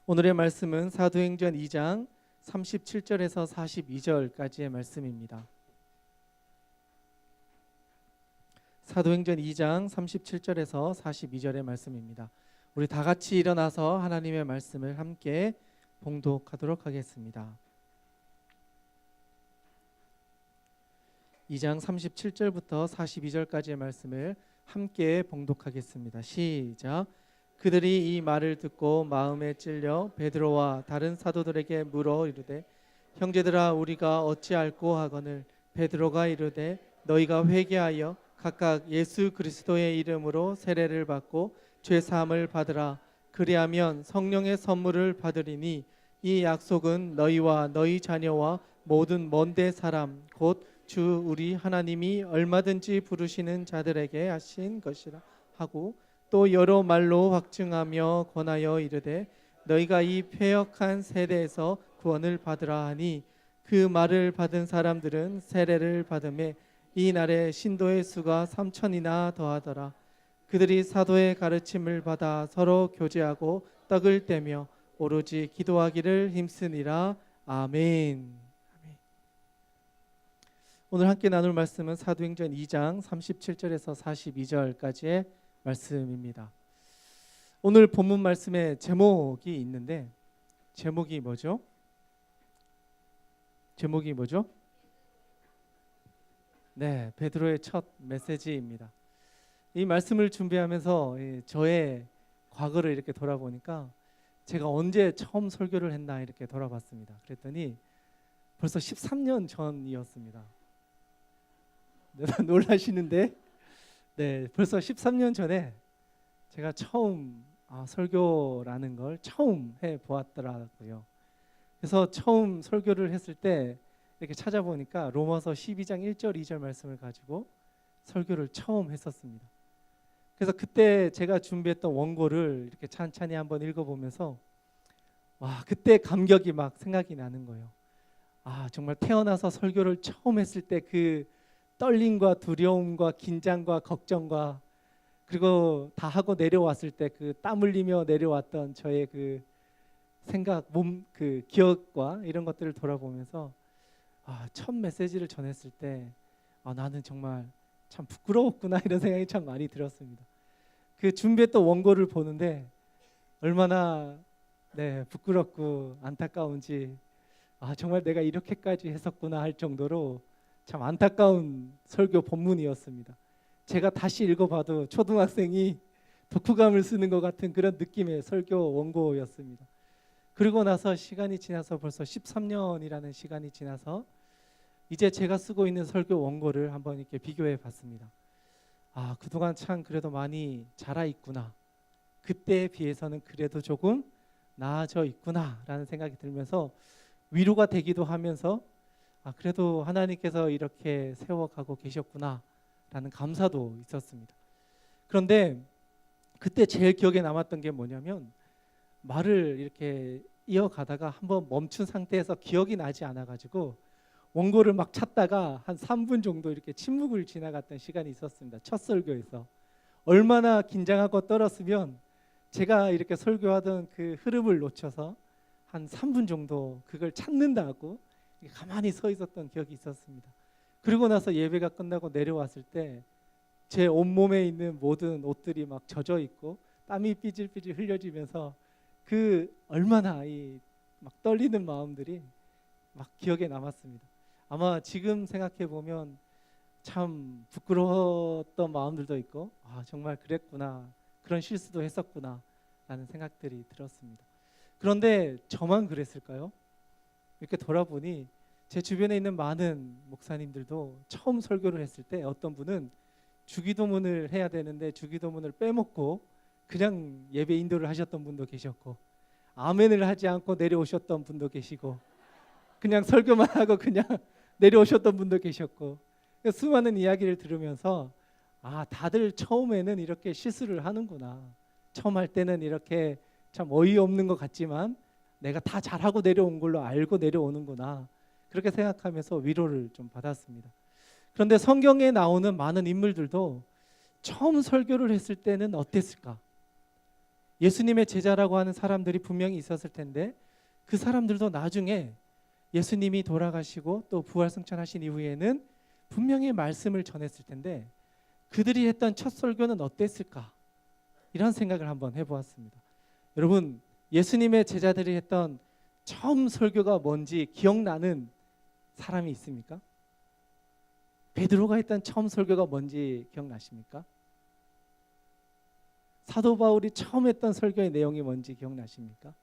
오늘의 말씀은 사도행전 2장 37절에서 42절까지의 말씀입니다. 사도행전 2장 37절에서 42절의 말씀입니다. 우리 다 같이 일어나서 하나님의 말씀을 함께 봉독하도록 하겠습니다. 2장 37절부터 42절까지의 말씀을 함께 봉독하겠습니다. 시작. 그들이 이 말을 듣고 마음에 찔려 베드로와 다른 사도들에게 물어 이르되 형제들아 우리가 어찌할꼬 하거늘 베드로가 이르되 너희가 회개하여 각각 예수 그리스도의 이름으로 세례를 받고 죄 사함을 받으라. 그리하면 성령의 선물을 받으리니 이 약속은 너희와 너희 자녀와 모든 먼데 사람 곧 주 우리 하나님이 얼마든지 부르시는 자들에게 하신 것이라 하고 또 여러 말로 확증하며 권하여 이르되 너희가 이 패역한 세대에서 구원을 받으라 하니 그 말을 받은 사람들은 세례를 받음에 이 날에 신도의 수가 3,000이나 더하더라. 그들이 사도의 가르침을 받아 서로 교제하고 떡을 떼며 오로지 기도하기를 힘쓰니라. 아멘. 오늘 함께 나눌 말씀은 사도행전 2장 37절에서 42절까지의 말씀입니다. 오늘 본문 말씀에 제목이 있는데 제목이 뭐죠? 네, 베드로의 첫 메시지입니다. 이 말씀을 준비하면서 저의 과거를 이렇게 돌아보니까 제가 언제 처음 설교를 했나 이렇게 돌아봤습니다. 그랬더니 벌써 13년 전이었습니다. 놀라시는데 네, 벌써 13년 전에 제가 처음 설교라는 걸 처음 해보았더라고요. 그래서 처음 설교를 했을 때 이렇게 찾아보니까 로마서 12장 1절 2절 말씀을 가지고 설교를 처음 했었습니다. 그래서 그때 제가 준비했던 원고를 이렇게 찬찬히 한번 읽어보면서 그때 감격이 막 생각이 나는 거예요. 정말 태어나서 설교를 처음 했을 때 그 떨림과 두려움과 긴장과 걱정과 그리고 다 하고 내려왔을 때 그 땀 흘리며 내려왔던 저의 그 생각, 그 기억과 이런 것들을 돌아보면서 첫 메시지를 전했을 때 나는 정말 참 부끄러웠구나 이런 생각이 참 많이 들었습니다. 그 준비했던 원고를 보는데 얼마나 부끄럽고 안타까운지 정말 내가 이렇게까지 했었구나 할 정도로 참 안타까운 설교 본문이었습니다. 제가 다시 읽어봐도 초등학생이 독후감을 쓰는 것 같은 그런 느낌의 설교 원고였습니다. 그리고 나서 시간이 지나서 벌써 13년이라는 시간이 지나서 이제 제가 쓰고 있는 설교 원고를 한번 이렇게 비교해 봤습니다. 그동안 참 그래도 많이 자라 있구나. 그때에 비해서는 그래도 조금 나아져 있구나 라는 생각이 들면서 위로가 되기도 하면서 그래도 하나님께서 이렇게 세워가고 계셨구나 라는 감사도 있었습니다. 그런데 그때 제일 기억에 남았던 게 뭐냐면 말을 이렇게 이어가다가 한번 멈춘 상태에서 기억이 나지 않아가지고 원고를 막 찾다가 한 3분 정도 이렇게 침묵을 지나갔던 시간이 있었습니다. 첫 설교에서 얼마나 긴장하고 떨었으면 제가 이렇게 설교하던 그 흐름을 놓쳐서 한 3분 정도 그걸 찾는다고 가만히 서 있었던 기억이 있었습니다. 그리고 나서 예배가 끝나고 내려왔을 때 제 온몸에 있는 모든 옷들이 막 젖어 있고 땀이 삐질삐질 흘려지면서 그 얼마나 막 떨리는 마음들이 막 기억에 남았습니다. 아마 지금 생각해 보면 참 부끄러웠던 마음들도 있고 정말 그랬구나, 그런 실수도 했었구나 라는 생각들이 들었습니다. 그런데 저만 그랬을까요? 이렇게 돌아보니 제 주변에 있는 많은 목사님들도 처음 설교를 했을 때 어떤 분은 주기도문을 해야 되는데 주기도문을 빼먹고 그냥 예배 인도를 하셨던 분도 계셨고 아멘을 하지 않고 내려오셨던 분도 계시고 그냥 설교만 하고 그냥 내려오셨던 분도 계셨고 수많은 이야기를 들으면서 다들 처음에는 이렇게 실수를 하는구나. 처음 할 때는 이렇게 참 어이없는 것 같지만 내가 다 잘하고 내려온 걸로 알고 내려오는구나. 그렇게 생각하면서 위로를 좀 받았습니다. 그런데 성경에 나오는 많은 인물들도 처음 설교를 했을 때는 어땠을까? 예수님의 제자라고 하는 사람들이 분명히 있었을 텐데 그 사람들도 나중에 예수님이 돌아가시고 또 부활승천하신 이후에는 분명히 말씀을 전했을 텐데 그들이 했던 첫 설교는 어땠을까? 이런 생각을 한번 해보았습니다. 여러분, 예수님의 제자들이 했던 처음 설교가 뭔지 기억나는 사람이 있습니까? 베드로가 했던 처음 설교가 뭔지 기억나십니까? 사도 바울이 처음 했던 설교의 내용이 뭔지 기억나십니까?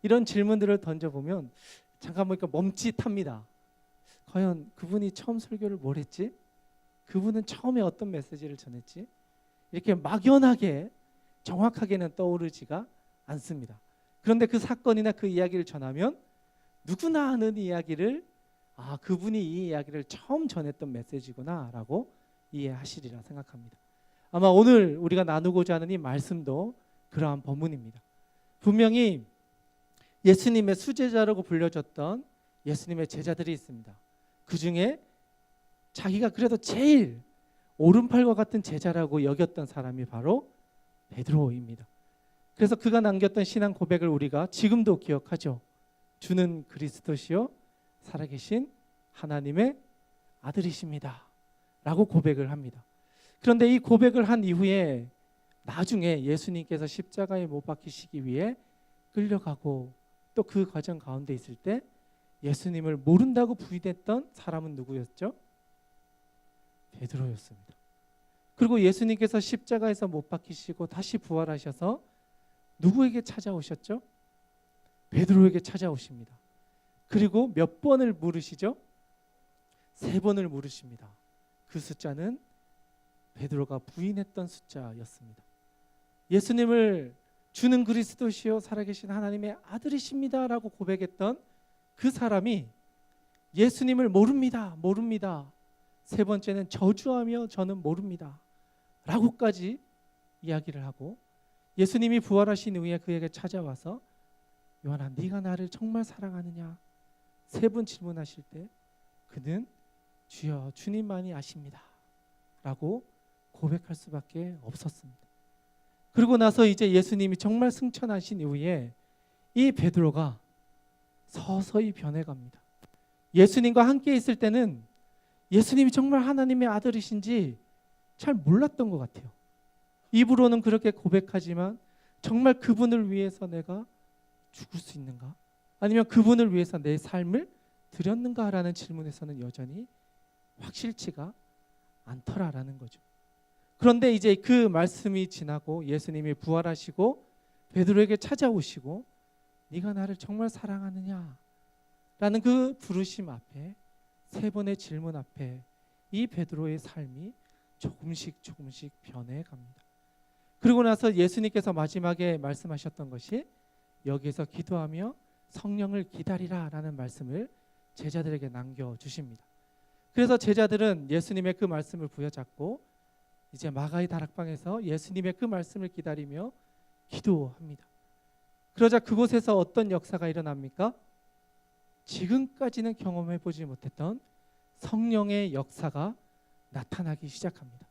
이런 질문들을 던져보면 잠깐 보니까 멈칫합니다. 과연 그분이 처음 설교를 뭘 했지? 그분은 처음에 어떤 메시지를 전했지? 이렇게 막연하게 정확하게는 떠오르지가 않습니다. 그런데 그 사건이나 그 이야기를 전하면 누구나 아는 이야기를 그분이 이 이야기를 처음 전했던 메시지구나 라고 이해하시리라 생각합니다. 아마 오늘 우리가 나누고자 하는 이 말씀도 그러한 본문입니다. 분명히 예수님의 수제자라고 불려졌던 예수님의 제자들이 있습니다. 그 중에 자기가 그래도 제일 오른팔과 같은 제자라고 여겼던 사람이 바로 베드로입니다. 그래서 그가 남겼던 신앙 고백을 우리가 지금도 기억하죠. 주는 그리스도시요 살아계신 하나님의 아들이십니다 라고 고백을 합니다. 그런데 이 고백을 한 이후에 나중에 예수님께서 십자가에 못 박히시기 위해 끌려가고 또 그 과정 가운데 있을 때 예수님을 모른다고 부인했던 사람은 누구였죠? 베드로였습니다. 그리고 예수님께서 십자가에서 못 박히시고 다시 부활하셔서 누구에게 찾아오셨죠? 베드로에게 찾아오십니다. 그리고 몇 번을 물으시죠? 3번을 물으십니다. 그 숫자는 베드로가 부인했던 숫자였습니다. 예수님을 주는 그리스도시요 살아계신 하나님의 아들이십니다 라고 고백했던 그 사람이 예수님을 모릅니다. 3번째는 저주하며 저는 모릅니다 라고까지 이야기를 하고 예수님이 부활하신 이후에 그에게 찾아와서 요한아 네가 나를 정말 사랑하느냐 3번 질문하실 때 그는 주여 주님만이 아십니다 라고 고백할 수밖에 없었습니다. 그리고 나서 이제 예수님이 정말 승천하신 이후에 이 베드로가 서서히 변해갑니다. 예수님과 함께 있을 때는 예수님이 정말 하나님의 아들이신지 잘 몰랐던 것 같아요. 입으로는 그렇게 고백하지만 정말 그분을 위해서 내가 죽을 수 있는가? 아니면 그분을 위해서 내 삶을 드렸는가라는 질문에서는 여전히 확실치가 않더라라는 거죠. 그런데 이제 그 말씀이 지나고 예수님이 부활하시고 베드로에게 찾아오시고 네가 나를 정말 사랑하느냐 라는 그 부르심 앞에 3번의 질문 앞에 이 베드로의 삶이 조금씩 변해갑니다. 그리고 나서 예수님께서 마지막에 말씀하셨던 것이 여기에서 기도하며 성령을 기다리라 라는 말씀을 제자들에게 남겨주십니다. 그래서 제자들은 예수님의 그 말씀을 부여잡고 이제 마가의 다락방에서 예수님의 그 말씀을 기다리며 기도합니다. 그러자 그곳에서 어떤 역사가 일어납니까? 지금까지는 경험해보지 못했던 성령의 역사가 나타나기 시작합니다.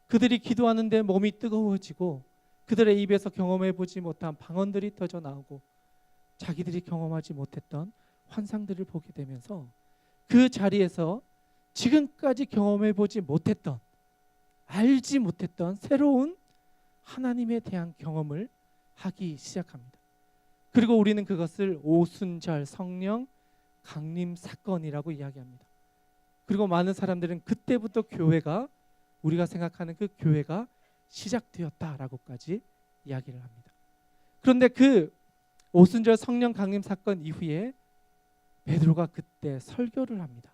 그들이 기도하는데 몸이 뜨거워지고 그들의 입에서 경험해보지 못한 방언들이 터져 나오고 자기들이 경험하지 못했던 환상들을 보게 되면서 그 자리에서 지금까지 경험해보지 못했던 알지 못했던 새로운 하나님에 대한 경험을 하기 시작합니다. 그리고 우리는 그것을 오순절 성령 강림 사건이라고 이야기합니다. 그리고 많은 사람들은 그때부터 교회가 우리가 생각하는 그 교회가 시작되었다라고까지 이야기를 합니다. 그런데 그 오순절 성령 강림 사건 이후에 베드로가 그때 설교를 합니다.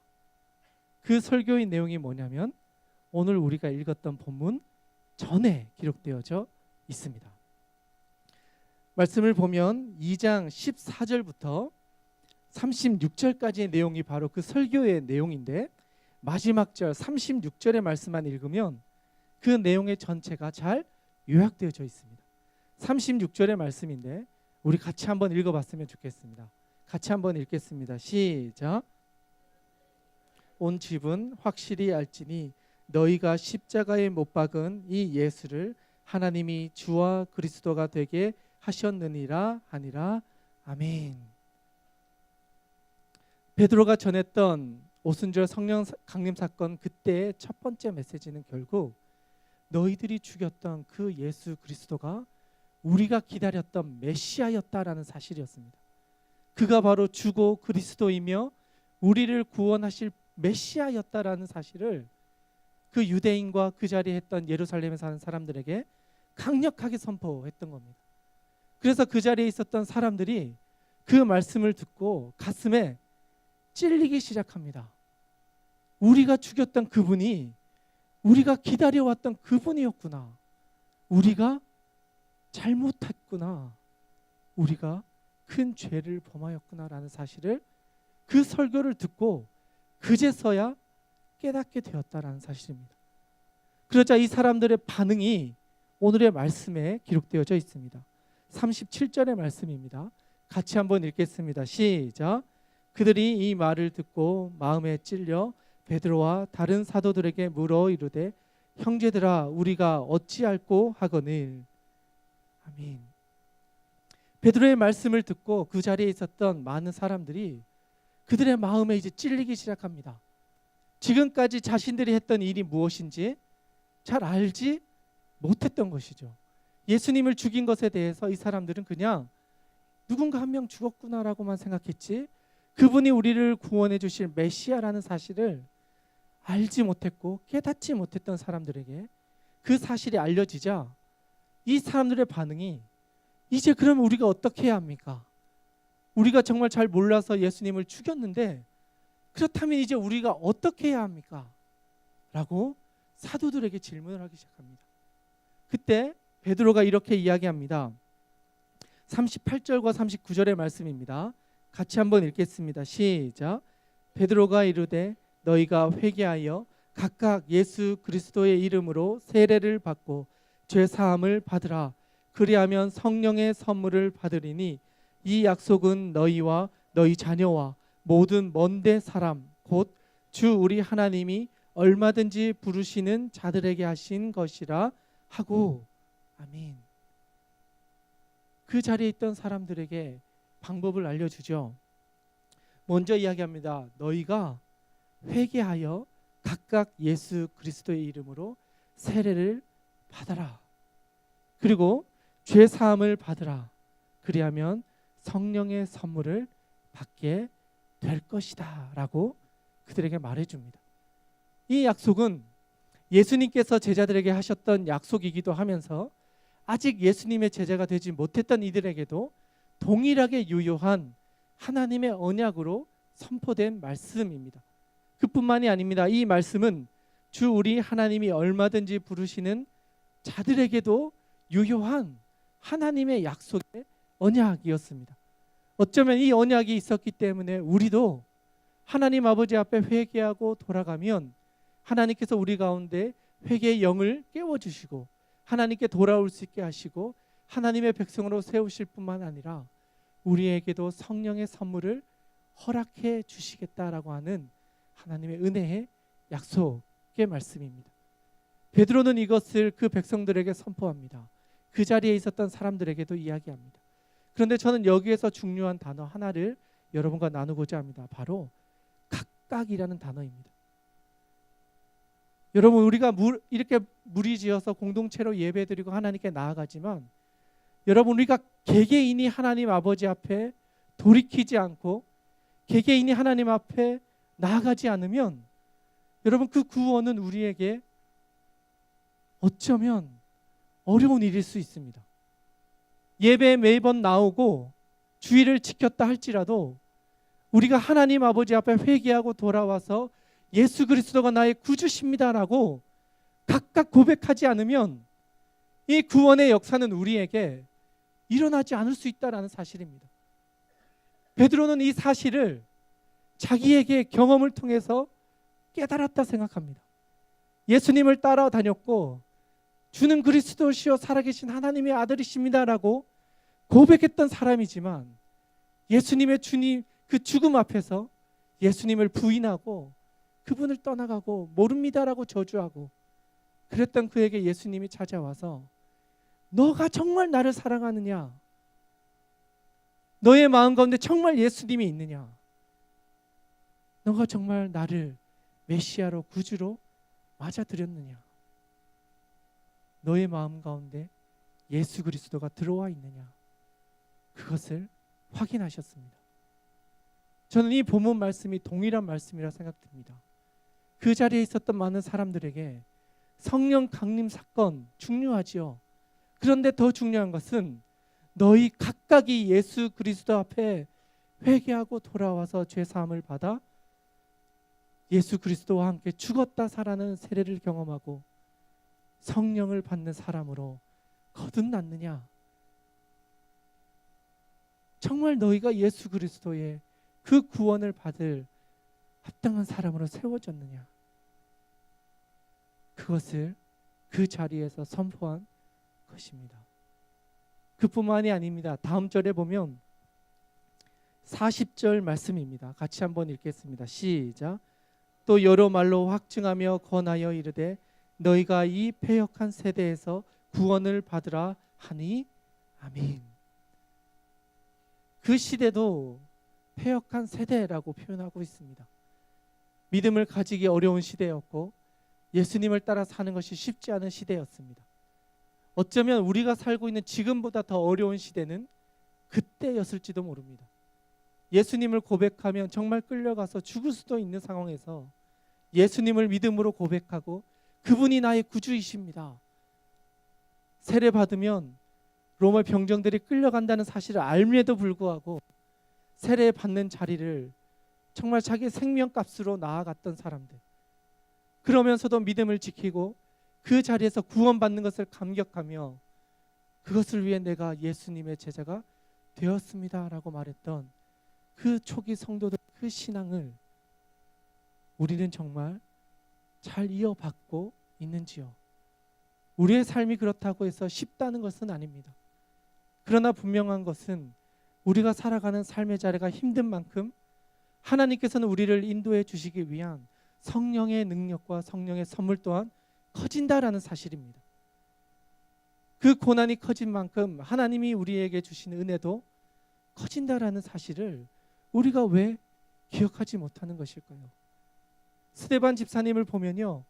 그 설교의 내용이 뭐냐면 오늘 우리가 읽었던 본문 전에 기록되어져 있습니다. 말씀을 보면 2장 14절부터 36절까지의 내용이 바로 그 설교의 내용인데 마지막 절 36절의 말씀만 읽으면 그 내용의 전체가 잘 요약되어져 있습니다. 36절의 말씀인데 우리 같이 한번 읽어봤으면 좋겠습니다. 같이 한번 읽겠습니다. 시작. 온 집은 확실히 알지니 너희가 십자가에 못 박은 이 예수를 하나님이 주와 그리스도가 되게 하셨느니라 하니라. 아멘. 베드로가 전했던 오순절 성령 강림 사건, 그때의 첫 번째 메시지는 결국 너희들이 죽였던 그 예수 그리스도가 우리가 기다렸던 메시아였다라는 사실이었습니다. 그가 바로 주고 그리스도이며 우리를 구원하실 메시아였다라는 사실을 그 유대인과 그 자리에 했던 예루살렘에 사는 사람들에게 강력하게 선포했던 겁니다. 그래서 그 자리에 있었던 사람들이 그 말씀을 듣고 가슴에 찔리기 시작합니다. 우리가 죽였던 그분이 우리가 기다려왔던 그분이었구나. 우리가 잘못했구나. 우리가 큰 죄를 범하였구나라는 사실을 그 설교를 듣고 그제서야 깨닫게 되었다라는 사실입니다. 그러자 이 사람들의 반응이 오늘의 말씀에 기록되어져 있습니다. 37절의 말씀입니다. 같이 한번 읽겠습니다. 시작. 그들이 이 말을 듣고 마음에 찔려 베드로와 다른 사도들에게 물어 이르되 형제들아 우리가 어찌할꼬 하거늘. 아멘. 베드로의 말씀을 듣고 그 자리에 있었던 많은 사람들이 그들의 마음에 이제 찔리기 시작합니다. 지금까지 자신들이 했던 일이 무엇인지 잘 알지 못했던 것이죠. 예수님을 죽인 것에 대해서 이 사람들은 그냥 누군가 한 명 죽었구나라고만 생각했지 그분이 우리를 구원해 주실 메시아라는 사실을 알지 못했고 깨닫지 못했던 사람들에게 그 사실이 알려지자 이 사람들의 반응이 이제 그러면 우리가 어떻게 해야 합니까? 우리가 정말 잘 몰라서 예수님을 죽였는데 그렇다면 이제 우리가 어떻게 해야 합니까? 라고 사도들에게 질문을 하기 시작합니다. 그때 베드로가 이렇게 이야기합니다. 38절과 39절의 말씀입니다. 같이 한번 읽겠습니다. 시작. 베드로가 이르되 너희가 회개하여 각각 예수 그리스도의 이름으로 세례를 받고 죄 사함을 받으라. 그리하면 성령의 선물을 받으리니 이 약속은 너희와 너희 자녀와 모든 먼데 사람 곧 주 우리 하나님이 얼마든지 부르시는 자들에게 하신 것이라 하고. 아멘. 그 자리에 있던 사람들에게 방법을 알려주죠. 먼저 이야기합니다. 너희가 회개하여 각각 예수 그리스도의 이름으로 세례를 받아라. 그리고 죄 사함을 받으라. 그리하면 성령의 선물을 받게 될 것이다 라고 그들에게 말해줍니다. 이 약속은 예수님께서 제자들에게 하셨던 약속이기도 하면서 아직 예수님의 제자가 되지 못했던 이들에게도 동일하게 유효한 하나님의 언약으로 선포된 말씀입니다. 그뿐만이 아닙니다. 이 말씀은 주 우리 하나님이 얼마든지 부르시는 자들에게도 유효한 하나님의 약속의 언약이었습니다. 어쩌면 이 언약이 있었기 때문에 우리도 하나님 아버지 앞에 회개하고 돌아가면 하나님께서 우리 가운데 회개의 영을 깨워주시고 하나님께 돌아올 수 있게 하시고 하나님의 백성으로 세우실 뿐만 아니라 우리에게도 성령의 선물을 허락해 주시겠다라고 하는 하나님의 은혜의 약속의 말씀입니다. 베드로는 이것을 그 백성들에게 선포합니다. 그 자리에 있었던 사람들에게도 이야기합니다. 그런데 저는 여기에서 중요한 단어 하나를 여러분과 나누고자 합니다. 바로 각각이라는 단어입니다. 여러분, 우리가 이렇게 무리지어서 공동체로 예배드리고 하나님께 나아가지만 여러분, 우리가 개개인이 하나님 아버지 앞에 돌이키지 않고 개개인이 하나님 앞에 나아가지 않으면 여러분, 그 구원은 우리에게 어쩌면 어려운 일일 수 있습니다. 예배에 매번 나오고 주의를 지켰다 할지라도 우리가 하나님 아버지 앞에 회개하고 돌아와서 예수 그리스도가 나의 구주십니다라고 각각 고백하지 않으면 이 구원의 역사는 우리에게 일어나지 않을 수 있다는 사실입니다. 베드로는 이 사실을 자기에게 경험을 통해서 깨달았다 생각합니다. 예수님을 따라다녔고 주는 그리스도시요 살아계신 하나님의 아들이십니다라고 고백했던 사람이지만 예수님의 주님 그 죽음 앞에서 예수님을 부인하고 그분을 떠나가고 모릅니다라고 저주하고 그랬던 그에게 예수님이 찾아와서 너가 정말 나를 사랑하느냐? 너의 마음 가운데 정말 예수님이 있느냐? 너가 정말 나를 메시아로 구주로 맞아들였느냐? 너의 마음 가운데 예수 그리스도가 들어와 있느냐? 그것을 확인하셨습니다. 저는 이 본문 말씀이 동일한 말씀이라 생각됩니다. 그 자리에 있었던 많은 사람들에게 성령 강림 사건 중요하지요. 그런데 더 중요한 것은 너희 각각이 예수 그리스도 앞에 회개하고 돌아와서 죄 사함을 받아 예수 그리스도와 함께 죽었다 살아나는 세례를 경험하고 성령을 받는 사람으로 거듭났느냐? 정말 너희가 예수 그리스도의 그 구원을 받을 합당한 사람으로 세워졌느냐? 그것을 그 자리에서 선포한 것입니다. 그뿐만이 아닙니다. 다음 절에 보면 40절 말씀입니다. 같이 한번 읽겠습니다. 시작. 또 여러 말로 확증하며 권하여 이르되 너희가 이 패역한 세대에서 구원을 받으라 하니 아멘. 그 시대도 패역한 세대라고 표현하고 있습니다. 믿음을 가지기 어려운 시대였고 예수님을 따라 사는 것이 쉽지 않은 시대였습니다. 어쩌면 우리가 살고 있는 지금보다 더 어려운 시대는 그때였을지도 모릅니다. 예수님을 고백하면 정말 끌려가서 죽을 수도 있는 상황에서 예수님을 믿음으로 고백하고 그분이 나의 구주이십니다. 세례 받으면 로마 병정들이 끌려간다는 사실을 알면에도 불구하고 세례 받는 자리를 정말 자기 생명값으로 나아갔던 사람들, 그러면서도 믿음을 지키고 그 자리에서 구원받는 것을 감격하며 그것을 위해 내가 예수님의 제자가 되었습니다 라고 말했던 그 초기 성도들 그 신앙을 우리는 정말 잘 이어받고 있는지요? 우리의 삶이 그렇다고 해서 쉽다는 것은 아닙니다. 그러나 분명한 것은 우리가 살아가는 삶의 자리가 힘든 만큼 하나님께서는 우리를 인도해 주시기 위한 성령의 능력과 성령의 선물 또한 커진다라는 사실입니다. 그 고난이 커진 만큼 하나님이 우리에게 주신 은혜도 커진다라는 사실을 우리가 왜 기억하지 못하는 것일까요? 스데반 집사님을 보면요,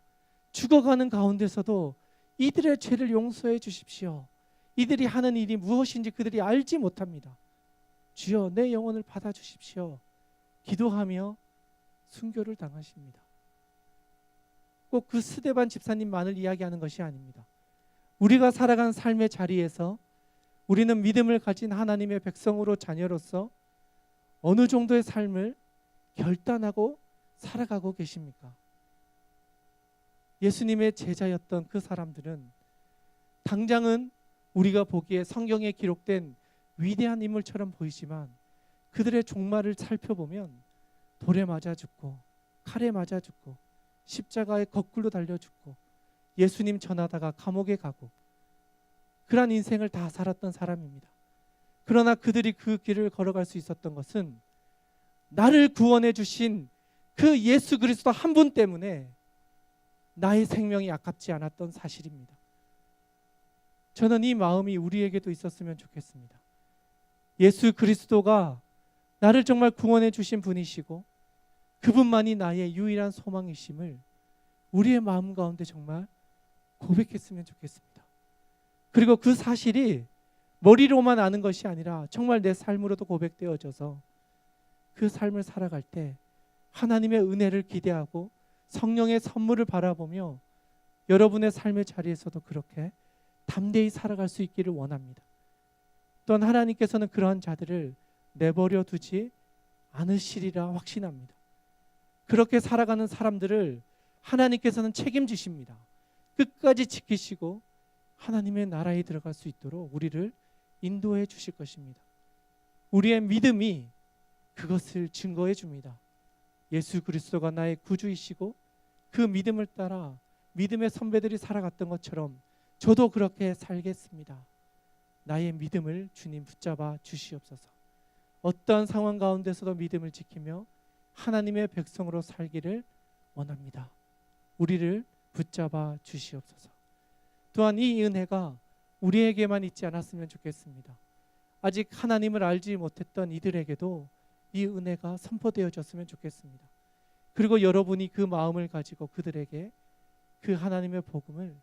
죽어가는 가운데서도 이들의 죄를 용서해 주십시오. 이들이 하는 일이 무엇인지 그들이 알지 못합니다. 주여 내 영혼을 받아주십시오. 기도하며 순교를 당하십니다. 꼭 그 스데반 집사님만을 이야기하는 것이 아닙니다. 우리가 살아간 삶의 자리에서 우리는 믿음을 가진 하나님의 백성으로 자녀로서 어느 정도의 삶을 결단하고 살아가고 계십니까? 예수님의 제자였던 그 사람들은 당장은 우리가 보기에 성경에 기록된 위대한 인물처럼 보이지만 그들의 종말을 살펴보면 돌에 맞아 죽고 칼에 맞아 죽고 십자가에 거꾸로 달려 죽고 예수님 전하다가 감옥에 가고 그러한 인생을 다 살았던 사람입니다. 그러나 그들이 그 길을 걸어갈 수 있었던 것은 나를 구원해 주신 그 예수 그리스도 한 분 때문에 나의 생명이 아깝지 않았던 사실입니다. 저는 이 마음이 우리에게도 있었으면 좋겠습니다. 예수 그리스도가 나를 정말 구원해 주신 분이시고 그분만이 나의 유일한 소망이심을 우리의 마음 가운데 정말 고백했으면 좋겠습니다. 그리고 그 사실이 머리로만 아는 것이 아니라 정말 내 삶으로도 고백되어져서 그 삶을 살아갈 때 하나님의 은혜를 기대하고 성령의 선물을 바라보며 여러분의 삶의 자리에서도 그렇게 담대히 살아갈 수 있기를 원합니다. 또한 하나님께서는 그러한 자들을 내버려 두지 않으시리라 확신합니다. 그렇게 살아가는 사람들을 하나님께서는 책임지십니다. 끝까지 지키시고 하나님의 나라에 들어갈 수 있도록 우리를 인도해 주실 것입니다. 우리의 믿음이 그것을 증거해 줍니다. 예수 그리스도가 나의 구주이시고 그 믿음을 따라 믿음의 선배들이 살아갔던 것처럼 저도 그렇게 살겠습니다. 나의 믿음을 주님 붙잡아 주시옵소서. 어떠한 상황 가운데서도 믿음을 지키며 하나님의 백성으로 살기를 원합니다. 우리를 붙잡아 주시옵소서. 또한 이 은혜가 우리에게만 있지 않았으면 좋겠습니다. 아직 하나님을 알지 못했던 이들에게도 이 은혜가 선포되어졌으면 좋겠습니다. 그리고 여러분이 그 마음을 가지고 그들에게 그 하나님의 복음을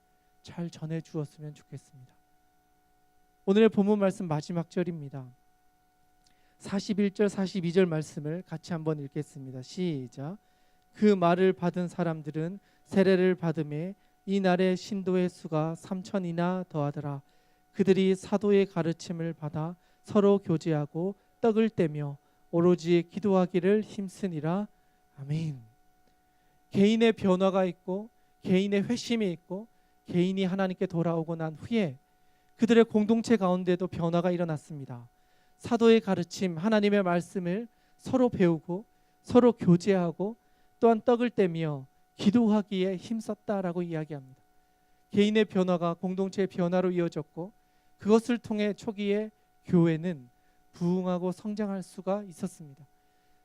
잘 전해 주었으면 좋겠습니다. 오늘의 본문 말씀 마지막 절입니다. 41절 42절 말씀을 같이 한번 읽겠습니다. 시작. 그 말을 받은 사람들은 세례를 받음에 이 날의 신도의 수가 3,000이나 더하더라. 그들이 사도의 가르침을 받아 서로 교제하고 떡을 떼며 오로지 기도하기를 힘쓰니라. 아멘. 개인의 변화가 있고 개인의 회심이 있고 개인이 하나님께 돌아오고 난 후에 그들의 공동체 가운데도 변화가 일어났습니다. 사도의 가르침, 하나님의 말씀을 서로 배우고 서로 교제하고 또한 떡을 떼며 기도하기에 힘썼다라고 이야기합니다. 개인의 변화가 공동체의 변화로 이어졌고 그것을 통해 초기에 교회는 부흥하고 성장할 수가 있었습니다.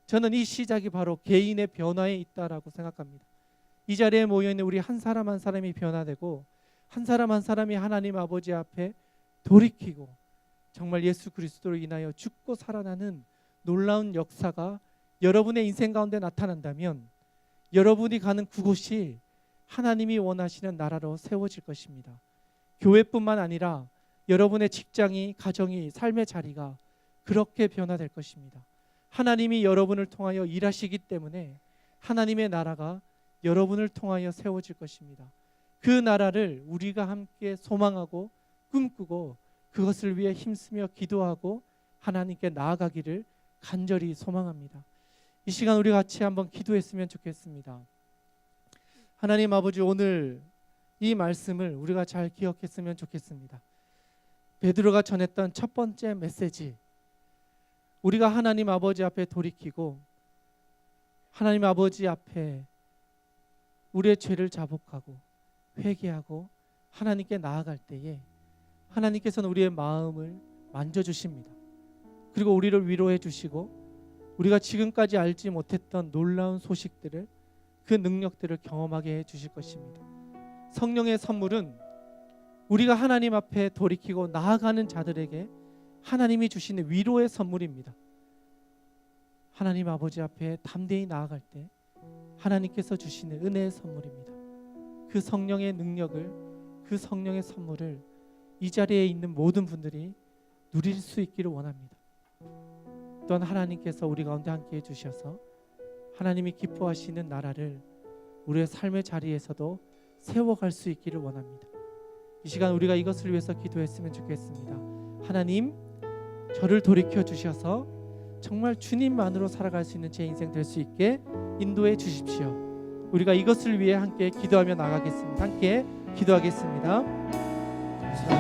저는 이 시작이 바로 개인의 변화에 있다라고 생각합니다. 이 자리에 모여있는 우리 한 사람 한 사람이 변화되고 한 사람 한 사람이 하나님 아버지 앞에 돌이키고 정말 예수 그리스도로 인하여 죽고 살아나는 놀라운 역사가 여러분의 인생 가운데 나타난다면 여러분이 가는 그곳이 하나님이 원하시는 나라로 세워질 것입니다. 교회뿐만 아니라 여러분의 직장이, 가정이, 삶의 자리가 그렇게 변화될 것입니다. 하나님이 여러분을 통하여 일하시기 때문에 하나님의 나라가 여러분을 통하여 세워질 것입니다. 그 나라를 우리가 함께 소망하고 꿈꾸고 그것을 위해 힘쓰며 기도하고 하나님께 나아가기를 간절히 소망합니다. 이 시간 우리 같이 한번 기도했으면 좋겠습니다. 하나님 아버지, 오늘 이 말씀을 우리가 잘 기억했으면 좋겠습니다. 베드로가 전했던 첫 번째 메시지, 우리가 하나님 아버지 앞에 돌이키고 하나님 아버지 앞에 우리의 죄를 자복하고 회개하고 하나님께 나아갈 때에 하나님께서는 우리의 마음을 만져주십니다. 그리고 우리를 위로해 주시고 우리가 지금까지 알지 못했던 놀라운 소식들을, 그 능력들을 경험하게 해 주실 것입니다. 성령의 선물은 우리가 하나님 앞에 돌이키고 나아가는 자들에게 하나님이 주시는 위로의 선물입니다. 하나님 아버지 앞에 담대히 나아갈 때 하나님께서 주시는 은혜의 선물입니다. 그 성령의 능력을, 그 성령의 선물을 이 자리에 있는 모든 분들이 누릴 수 있기를 원합니다. 또한 하나님께서 우리 가운데 함께해 주셔서 하나님이 기뻐하시는 나라를 우리의 삶의 자리에서도 세워갈 수 있기를 원합니다. 이 시간 우리가 이것을 위해서 기도했으면 좋겠습니다. 하나님, 저를 돌이켜 주셔서 정말 주님만으로 살아갈 수 있는 제 인생 될 수 있게 인도해 주십시오. 우리가 이것을 위해 함께 기도하며 나가겠습니다. 함께 기도하겠습니다.